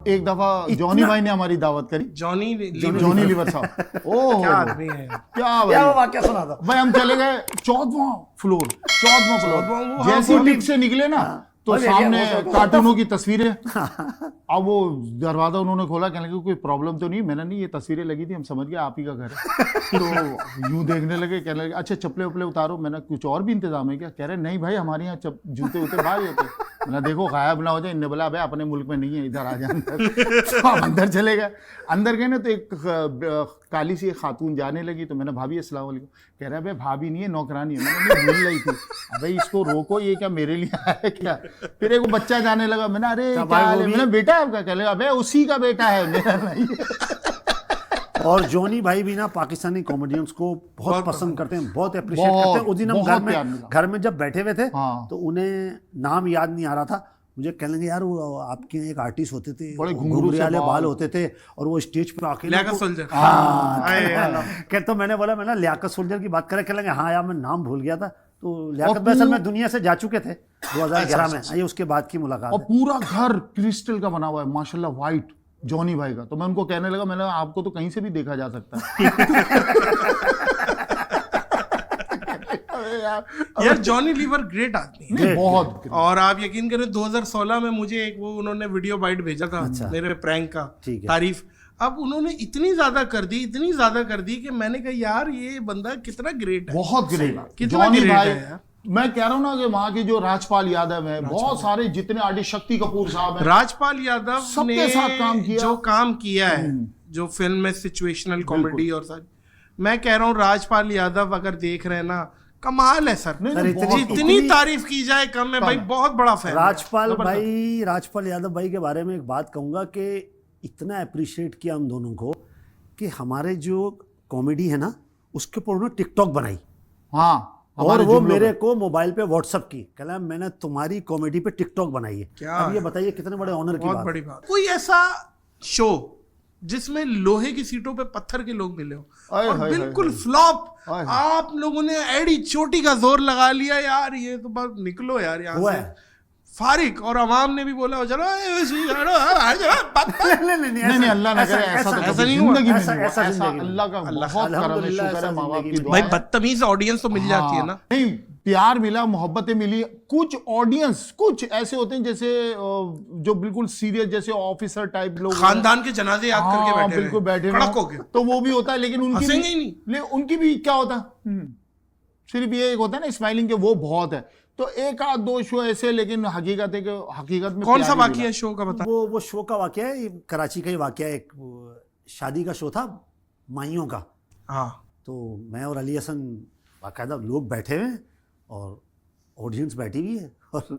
एक दफा जॉनी भाई ने हमारी दावत करी, जॉनी लीवर साहब, ओह क्या आदमी है, क्या क्या वो वाकया सुना था भाई। हम चले गए 14वां फ्लोर, जैसे ही लिफ्ट से निकले ना तो सामने कार्टूनों की तस्वीरें। अब वो दरवाजा उन्होंने खोला, कहने लगे कोई प्रॉब्लम तो नहीं। मैंने नहीं, ये तस्वीरें लगी थी, हम समझ गए आप ही का घर है। तो यूं देखने लगे, कहने लगे अच्छा चप्पलें उपले उतारो। मैंने कुछ और भी इंतजाम है क्या? कह रहे नहीं भाई हमारे यहाँ जूते उते बाहर होते। मैंने देखो गायब ना हो जाए। इनने बोला अबे अपने मुल्क में नहीं है, इधर आ जाए अंदर। तो हम अंदर चले गए। अंदर गए ना तो एक काली सी एक खातून जाने लगी, तो मैंने भाभी अस्सलाम वालेकुम। कह रहा है भाभी नहीं है, नौकरानी है। मैंने भूल रही थी, अबे इसको रोको, ये क्या मेरे लिए आया है क्या? फिर एक बच्चा जाने लगा, मैंने अरे क्या हाल है? मैंने बेटा आपका? कह लगा अबे उसी का बेटा है, मेरा नहीं है। और जॉनी भाई भी ना पाकिस्तानी कॉमेडियंस को बहुत पसंद करते हैं, बहुत अप्रिशिएट करते हैं। उस दिन हम घर में जब बैठे हुए थे तो उन्हें नाम याद नहीं आ रहा था। मुझे कहने लगे यार वो आपके एक आर्टिस्ट होते थे, बड़े घुंघरू वाले बाल होते थे और वो स्टेज पे आके लियाकत सोल्जर। हाँ तो मैंने बोला मैं लियाकत सोल्जर की बात करें, कहने लगे हाँ यार मैं नाम भूल गया था। तो लियाकत भाई असल में दुनिया से जा चुके थे 2011 में, ये उसके बाद की मुलाकात। और पूरा घर क्रिस्टल का बना हुआ है माशाल्लाह, वाइट जॉनी भाई का। तो मैं उनको कहने लगा, मैंने आपको तो कहीं से भी देखा जा सकता है। यार जॉनी लीवर ग्रेट आदमी है बहुत। और आप यकीन करें 2016 में मुझे एक वो उन्होंने वीडियो बाइट भेजा था मेरे प्रैंक का तारीफ। अब उन्होंने इतनी ज्यादा कर दी कि मैंने कहा यार ये बंदा कितना ग्रेट है, बहुत ग्रेट, कितना ग्रेट है यार। मैं कह रहा हूँ ना कि वहाँ के जो राजपाल यादव है, बहुत सारे जितने आर्टिस्ट, शक्ति कपूर साहब हैं, राजपाल यादव सबके साथ काम किया, जो काम किया है जो फिल्म में सिचुएशनल कॉमेडी और सारी। मैं कह रहा हूँ राजपाल यादव अगर देख रहे हैं ना, कमाल है सर। इतनी तारीफ की जाए कम है भाई, बहुत बड़ा फैन। राजपाल यादव भाई के बारे में एक बात कहूंगा कि इतना अप्रिशिएट किया हम दोनों को कि हमारे जो कॉमेडी है ना उसके ऊपर उन्होंने टिकटॉक बनाई। हाँ, और वो मेरे को मोबाइल पे व्हाट्सएप की, कहला मैंने तुम्हारी कॉमेडी पे टिकटॉक बनाई है। अब ये बताइए कितने बड़े ऑनर की बड़ी बात। कोई ऐसा शो जिसमें लोहे की सीटों पे पत्थर के लोग मिले हो और बिल्कुल फ्लॉप, आप लोगों ने एड़ी चोटी का जोर लगा लिया यार, ये तो बस निकलो यार यहाँ से फारिक। और अवाम ने भी बोला चलो नहीं अल्लाह ना करे ऐसा नहीं हुआ, अल्लाह का बहुत करम है, शुक्र है माँ बाप की दुआ। भाई बदतमीज ऑडियंस तो मिल जाती है ना। नहीं, प्यार मिला, मोहब्बतें मिली। कुछ ऑडियंस कुछ ऐसे होते हैं जैसे जो बिल्कुल सीरियस, जैसे ऑफिसर टाइप लोग, खानदान के जनाजे याद करके बैठे, बिल्कुल बैठे कड़क होके, तो वो भी होता है। लेकिन उनकी भी क्या होता है, सिर्फ ये एक होता है ना स्माइलिंग के, वो बहुत है। तो एक आध दो शो ऐसे, लेकिन हकीकत है कि हकीकत में कौन सा वाकया है शो का बता। वो शो का वाकया है, कराची का ही वाकया है। एक शादी का शो था माइयों का। हाँ, तो मैं और अली हसन बाकायदा लोग बैठे हुए हैं और ऑडियंस बैठी हुई है और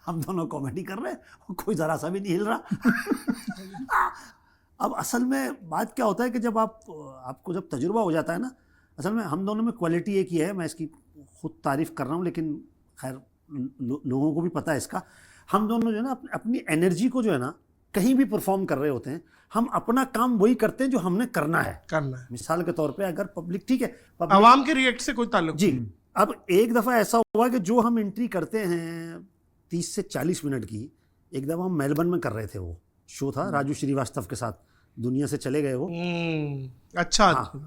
हम दोनों कॉमेडी कर रहे हैं और कोई ज़रा सा भी नहीं हिल रहा। अब असल में बात क्या होता है कि जब आपको जब तजुर्बा हो जाता है ना, असल में हम दोनों में क्वालिटी एक ही है, मैं इसकी खुद तारीफ़ कर रहा हूँ लेकिन खैर लोगों को भी पता है इसका। हम दोनों जो है ना अपनी एनर्जी को जो है ना कहीं भी परफॉर्म कर रहे होते हैं, हम अपना काम वही करते हैं जो हमने करना है। मिसाल के तौर पे अगर पब्लिक, ठीक है, आवाम के रिएक्ट से कोई ताल्लुक जी। अब एक दफ़ा ऐसा हुआ कि जो हम एंट्री करते हैं 30 से 40 मिनट की, एक दफ़ा हम मेलबर्न में कर रहे थे, वो शो था राजू श्रीवास्तव के साथ, दुनिया से चले गए वो। अच्छा,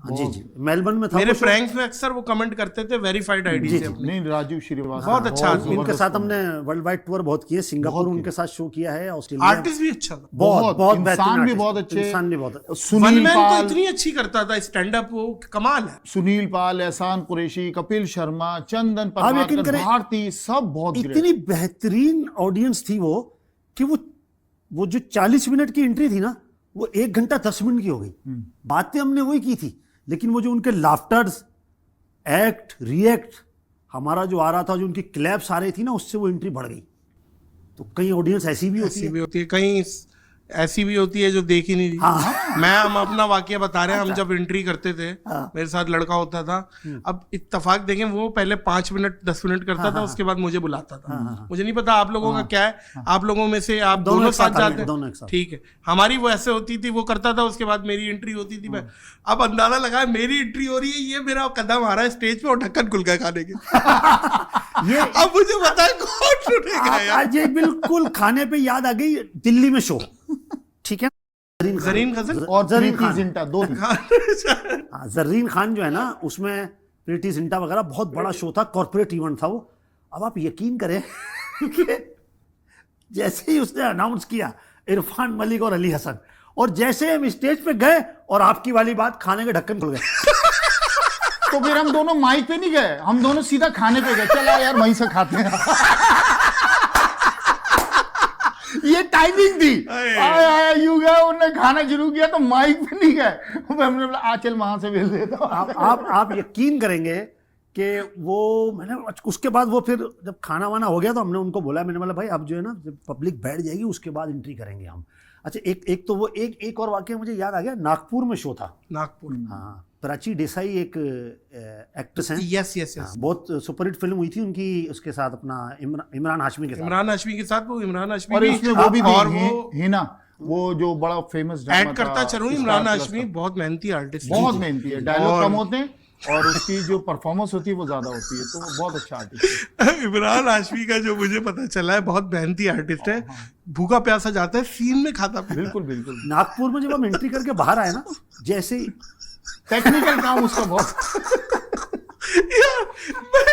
जी मेलबर्न में था। मेरे प्रैंक्स में अक्सर वो कमेंट करते थे वेरीफाइड आईडी से अपने। नहीं, राजू श्रीवास्तव बहुत अच्छा आदमी, उनके साथ हमने वर्ल्ड वाइड टूर बहुत किए, सिंगापुर उनके साथ शो किया है, ऑस्ट्रेलिया। आर्टिस्ट भी अच्छा था, बहुत इंसान भी बहुत अच्छे, इंसान भी बहुत। सुनील पाल इतनी अच्छी करता था स्टैंड अप, वो कमाल है। सुनील पाल, एहसान कुरैशी, कपिल शर्मा, चंदन प्रभाकर, भारती, सब बहुत इतनी बेहतरीन ऑडियंस थी वो कि वो जो 40 मिनट की एंट्री थी ना, वो 1 घंटा 10 मिनट की हो गई। बातें हमने वही की थी, लेकिन वो जो उनके लाफ्टर्स, एक्ट, रिएक्ट हमारा जो आ रहा था, जो उनकी क्लैप्स आ रही थी ना, उससे वो एंट्री बढ़ गई। तो कई ऑडियंस ऐसी भी होती है, कहीं ऐसी भी होती है जो देख ही नहीं रही। हम अपना वाकया बता रहे हैं। हम जब एंट्री करते थे, मेरे साथ लड़का होता था। अब इत्तेफाक देखें, वो पहले 5 मिनट 10 मिनट करता था, उसके बाद मुझे बुलाता था। मुझे नहीं पता आप लोगों का क्या है, आप लोगों में से आप दोनों साथ जाते हैं, ठीक है। हमारी वो ऐसे होती थी, वो करता था, उसके बाद मेरी एंट्री होती थी। मैं अब अंदाजा लगाया, मेरी एंट्री हो रही है, ये मेरा कदम आ रहा है स्टेज पे और ढक्कन खुल गया खाने के। ये अब मुझे पता है कौन सुनेगा यार। ये बिल्कुल खाने पे याद आ गई दिल्ली में शो। ठीक है। जरीन गजल और जरीन प्रीति खान। जिंटा, दो थी। हाँ, जरीन खान जो है ना, उसमें प्रीति जिंटा वगैरह बहुत बड़ा शो था, कॉर्पोरेट इवेंट था वो। अब आप यकीन करें कि जैसे ही उसने अनाउंस किया इरफान मलिक और अली हसन, और जैसे हम स्टेज पे गए और आपकी वाली बात, खाने के ढक्कन खुल गए। तो फिर हम दोनों माइक पे नहीं गए, हम दोनों सीधा खाने पे गए, चला यार वहीं से खाते हैं। ये टाइमिंग थी, आया यूं गया, उन्होंने खाना शुरू किया तो माइक पे नहीं गए, हमने बोला आ चल वहां से भेज देता हूं। आप यकीन करेंगे कि वो, मैंने उसके बाद वो फिर जब खाना वाना हो गया तो हमने उनको बोला, मैंने बोला भाई अब जो है ना, जब पब्लिक बैठ जाएगी उसके बाद एंट्री करेंगे हम। अच्छा, एक तो वो एक और वाकया मुझे याद आ गया, नागपुर में शो था। नागपुर, हाँ, प्राची देसाई एक एक्ट्रेस हैं। यस यस यस, बहुत सुपरहिट फिल्म हुई थी उनकी, उसके साथ अपना इमरान हाशमी के साथ। इमरान हाशमी के साथ, वो इमरान हाशमी और इसमें वो भी और थी, वो हिना, वो जो बड़ा फेमस ऐड करता चलूं, इमरान हाशमी बहुत मेहनती आर्टिस्ट, बहुत मेहनती है, डायलॉग कम होते हैं और उसकी जो परफॉर्मेंस होती है वो ज्यादा होती है, तो वो बहुत अच्छा आर्टिस्ट है। इमरान हाशमी का जो मुझे पता चला है, बहुत मेहनती आर्टिस्ट है, भूखा प्यासा जाता है, सीन में खाता पीता। बिल्कुल बिल्कुल, नागपुर में जब हम एंट्री करके बाहर आए ना, जैसे ही टेक्निकल काम उसका बहुत। यार मैं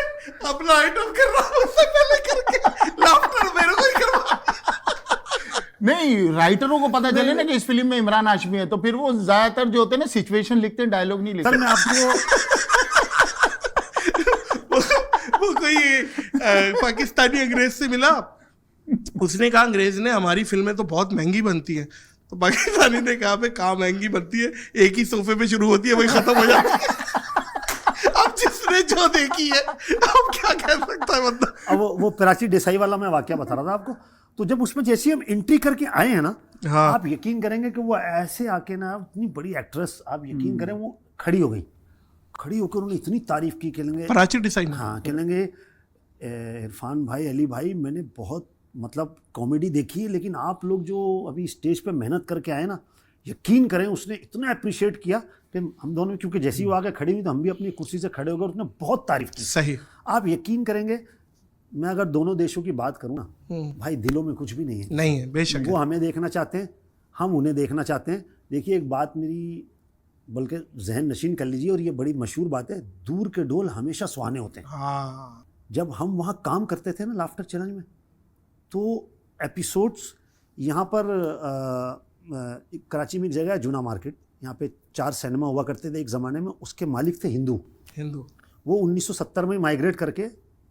अपना आइटम कर रहा हूँ, उससे पहले करके लाफ्टर मेरे को ही करवा। नहीं, राइटरों को पता चले ना कि इस फिल्म में इमरान हाशमी है, तो फिर वो ज्यादातर जो होते हैं ना सिचुएशन लिखते हैं, डायलॉग नहीं सर लिखते। मैं आपको वो कोई पाकिस्तानी अंग्रेज से मिला, उसने कहा अंग्रेज ने हमारी फिल्में तो बहुत महंगी बनती हैं, तो पाकिस्तानी ने कहा पे कहाँ महंगी बनती है, एक ही सोफे पे शुरू होती है वही खत्म हो जाती है। अब जिसने जो देखी है, अब क्या कह सकता है बंदा। अब वो प्राची देसाई वाला मैं वाकया बता रहा था आपको। तो जब उसमें जैसे ही हम एंट्री करके आए हैं ना, हाँ। आप यकीन करेंगे कि वो ऐसे आके ना, इतनी बड़ी एक्ट्रेस, आप यकीन करें वो खड़ी हो गई, खड़ी होकर उन्होंने इतनी तारीफ की, कहेंगे प्राची डिजाइन, हाँ, कहेंगे इरफान भाई, अली भाई, मैंने बहुत मतलब कॉमेडी देखी है, लेकिन आप लोग जो अभी स्टेज पे मेहनत करके आए ना, यकीन करें उसने इतना अप्रिशिएट किया कि हम दोनों, क्योंकि जैसे ही वो आगे खड़ी हुई तो हम भी अपनी कुर्सी से खड़े हो गए, उसने बहुत तारीफ की। सही। आप यकीन करेंगे, मैं अगर दोनों देशों की बात करूँ ना, भाई दिलों में कुछ भी नहीं है, नहीं है, बेशक वो है। हमें देखना चाहते हैं, हम उन्हें देखना चाहते हैं। देखिए एक बात मेरी बल्कि जहन नशीन कर लीजिए, और ये बड़ी मशहूर बात है, दूर के ढोल हमेशा सुहाने होते हैं। हाँ, जब हम वहाँ काम करते थे ना लाफ्टर चैलेंज में, तो एपिसोड्स यहाँ पर कराची में एक जगह है जूना मार्केट, यहाँ पे 4 सिनेमा हुआ करते थे एक ज़माने में, उसके मालिक थे हिंदू। वो 1970 में माइग्रेट करके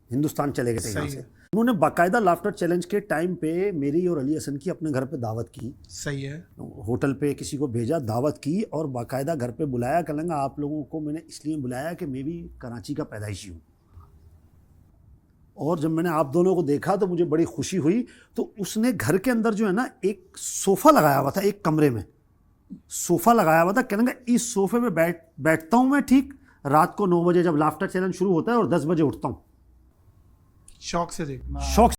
हिंदुस्तान चले गए थे यहाँ से। उन्होंने बाकायदा लाफ्टर चैलेंज के टाइम पे मेरी और अली हसन की अपने घर पे दावत की। सही है। होटल पे किसी को भेजा, दावत की, और बाकायदा घर पे बुलाया। कहेंगे आप लोगों को मैंने इसलिए बुलाया कि मैं भी कराची का पैदाइशी हूँ, और जब मैंने आप दोनों को देखा तो मुझे बड़ी खुशी हुई। तो उसने घर के अंदर जो है ना, एक सोफ़ा लगाया हुआ था, एक कमरे में सोफ़ा लगाया हुआ था। कहेंगे इस सोफ़े में बैठता हूँ मैं ठीक रात को 9 बजे जब लाफ्टर चैलेंज शुरू होता है, और 10 बजे उठता हूँ। शौक से देखना, शौक